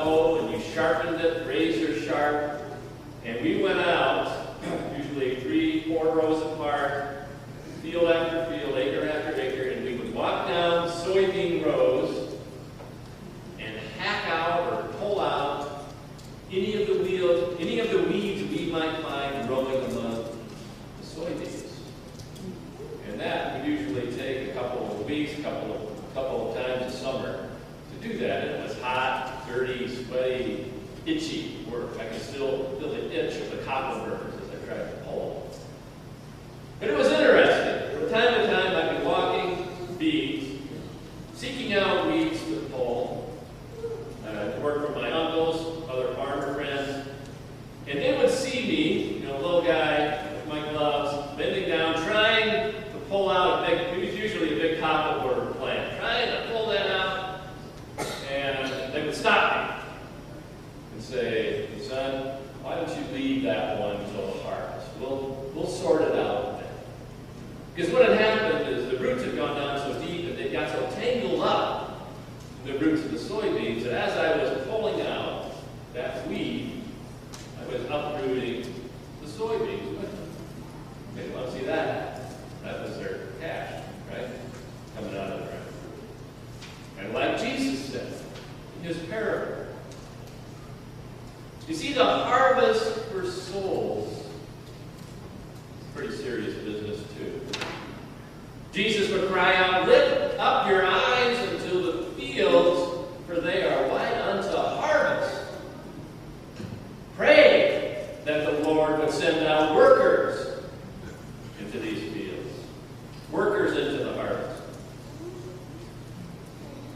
hoe and you sharpened it, razor sharp. And we went out, usually 3-4 rows apart, field after field, acre after acre, and we would walk down soybean rows and hack out or pull out any of the weeds we might find growing among the soybeans. And that would usually take a couple of weeks, a couple of times a summer to do that. And it was hot, dirty, sweaty, itchy work. I can still feel the itch of the cotton burrs as I tried to pull. But it was interesting. From time to time, I'd be walking beats, seeking out weeds to pull, to work for my uncles, other farmer friends, and they would see me, little guy with my gloves, bending down, trying to pull out it was usually a big cottonwood plant, trying to pull that out, and they would stop me and say, son, why don't you leave that one until the harvest? We'll sort it out then. Because what had happened is the roots had gone down so deep and they got so tangled up in the roots of the soybeans that as I was pulling out that weed, I was uprooting the soybeans with them. They didn't want to see that. That was their cash, right? Coming out of the ground. And like Jesus said in his parable, you see, the harvest for souls is pretty serious business too. Jesus would cry out, lift up your eyes until the fields, for they are white unto harvest. Pray that the Lord would send out workers into these fields, workers into the harvest.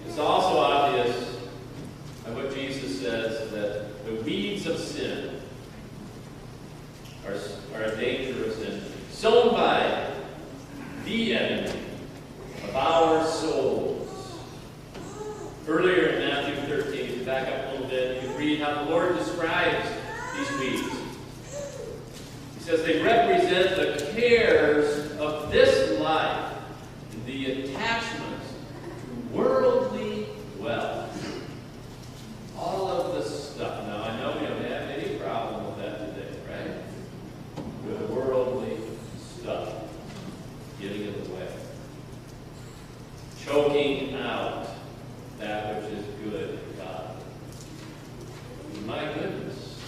It's also obvious by what Jesus says that the weeds of sin are a dangerous enemy, sown by the enemy of our souls. Earlier in Matthew 13, if you back up a little bit, you read how the Lord describes these weeds. He says they represent the cares of this life, the attachments to worldly wealth. All of this stuff. Now, I know we don't have any problem with that today, right? With worldly stuff getting in the way. Choking out that which is good in God. My goodness.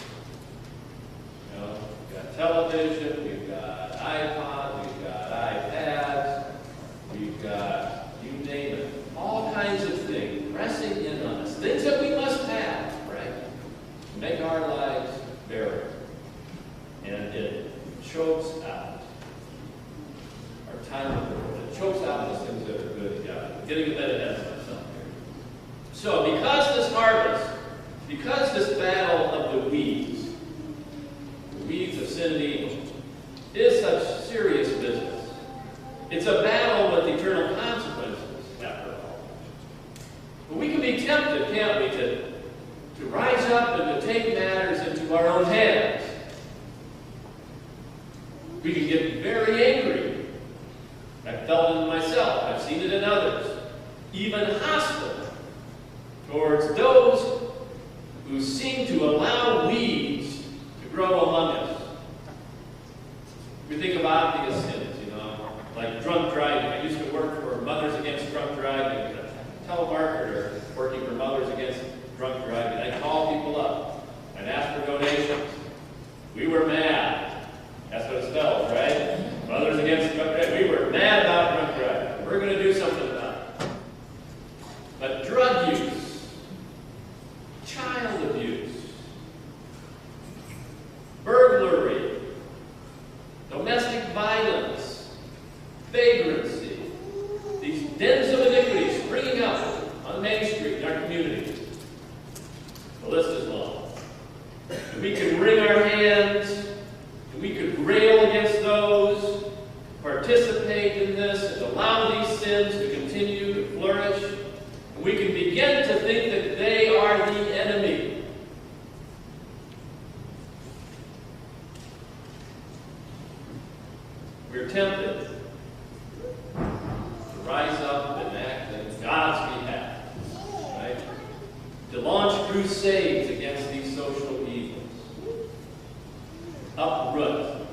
We've got television, we've got iPod, we've got iPads, we've got, you name it, all kinds of things pressing in on us. Things that we must have, right? To make our lives bearable. And it chokes out our time of the Lord. It chokes out those things that are good in God. I'm getting a bit ahead of myself here. So because this harvest, because this battle of the weeds of sin and evil, is such serious business, it's a battle with eternal consequences, after all. But we can be tempted, can't we, to rise up and to take matters into our own hands. We can get very angry. I've felt it in myself. I've seen it in others. Even hostile towards those who seem to allow weeds to grow among us. We think of obvious sins, like drunk driving. I used to work for Mothers Against Drunk Driving, a telemarketer working for Mothers Against Drunk Driving. I'd call people up and ask for donations. We were mad. That's what it spells, right? Mothers Against Drunk Driving. We were mad about drunk driving. We're going to do something about it. But drug use, child abuse, burglary, domestic violence, vagrancy, these dens of iniquity springing up on Main Street in our community. The list is long. And we can wring our hands, and we could rail against those who participate in this and allow these sins to continue to flourish. And we can begin to think that they are the enemy. We're tempted to rise up and act in God's behalf, right? To launch crusades crusades against these social evils. Uproot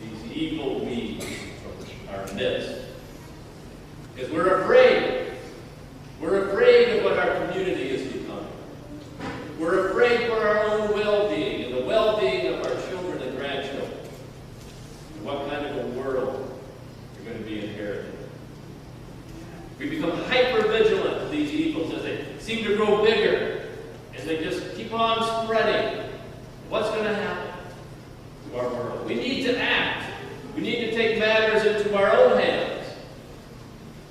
these evil weeds from our midst. Because we're afraid. We're afraid of what our community is becoming. We're afraid for our own well-being and the well-being of our children and grandchildren. And what kind of a world you're going to be inheriting. We become hyper-vigilant to these evils as they seem to grow bigger, as they just keep on spreading. What's going to happen to our world? We need to act. We need to take matters into our own hands.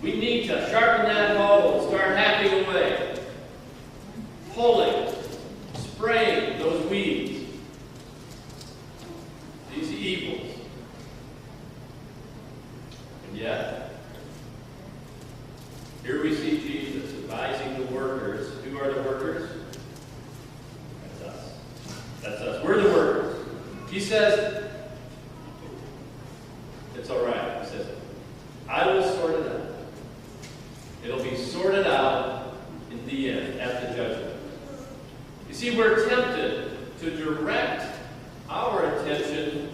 We need to sharpen that hoe and start hacking away, pulling, spraying those weeds, these evils. And yet, here we see Jesus advising the workers. Who are the workers? That's us. That's us. We're the workers. He says, it's all right. He says, I will sort it out. It'll be sorted out in the end, at the judgment. You see, we're tempted to direct our attention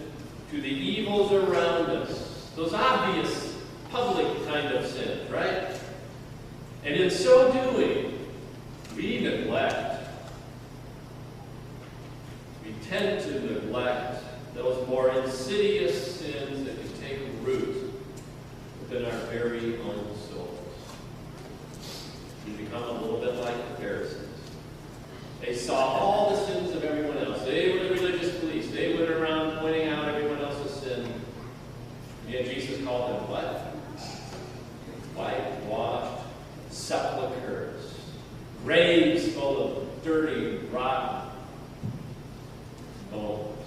to the evils around us, those obvious public kind of sins, right? And in so doing, we tend to neglect those more insidious sins that can take root within our very own souls. We become a little bit like the Pharisees. They saw all the sins of everyone else. They were the religious police. They went around pointing out everyone else's sin. And yet Jesus called them what? Whitewashed sepulchres. Graves full of dirty, rotten bones.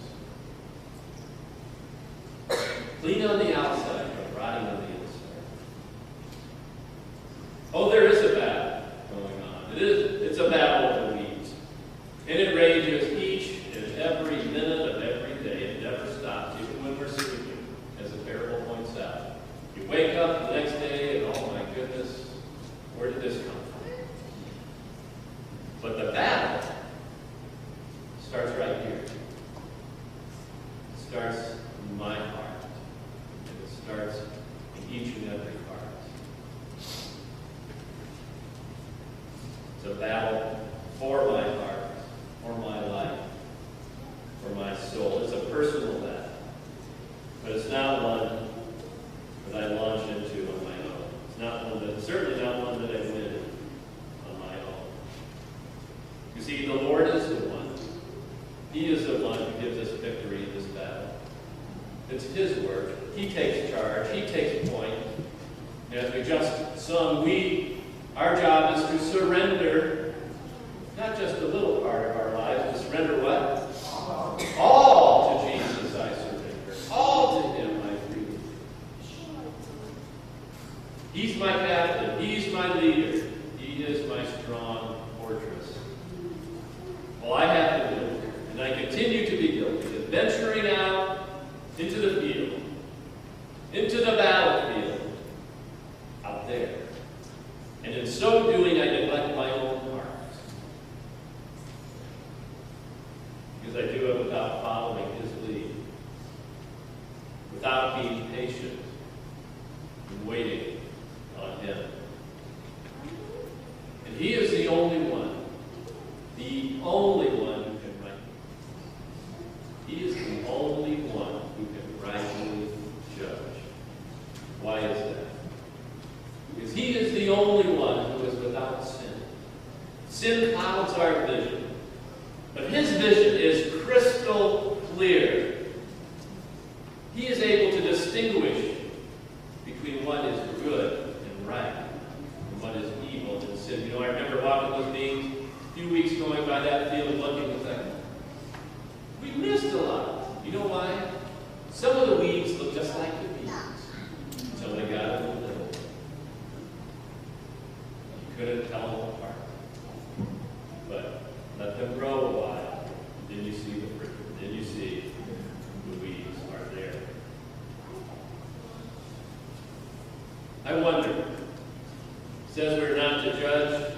Clean on the outside, but rotting on the inside. Oh, there is a battle going on. It's a battle of the weeds. And it rages each and every minute of every day. It never stops, even when we're sleeping, as the parable points out. You wake up the next day and, oh my goodness, where did this come from? But the battle starts right here. It starts in my heart. And it starts in each and every heart. It's a battle for my heart, for my life, for my soul. It's a personal battle. But it's not one that I launch into on my own. It's not one that, certainly not one that I win on my own. You see, the Lord is the one. He is the one who gives us victory in this battle. It's His work. He takes charge. He takes point. And as we just sung, our job is to surrender not just a little part of our lives, but surrender what? All to Jesus I surrender. All to Him I freely. He's my captain. He's my leader. He is my strong fortress. Well, I have been guilty, and I continue to be guilty of venturing out into the field, into the battlefield, out there. And in so doing, I neglect my own heart. Because I do it without following His lead, without being patient and waiting on Him. And He is the only one who can right me. He is the only one who can rightly judge. Why is that? Because He is the only one who is without sin. Sin clouds our vision. But His vision is crystal clear. He is able to distinguish between what is good and right and what is evil and sin. You know, I remember walking those beings a few weeks going by that field looking and thinking, we missed a lot. You know why? Some of the weeds look just like the beans until they got in the middle. You couldn't tell them apart. But let them grow a while. Then you see the fruit. Then you see the weeds are there. I wonder. It says we're not to judge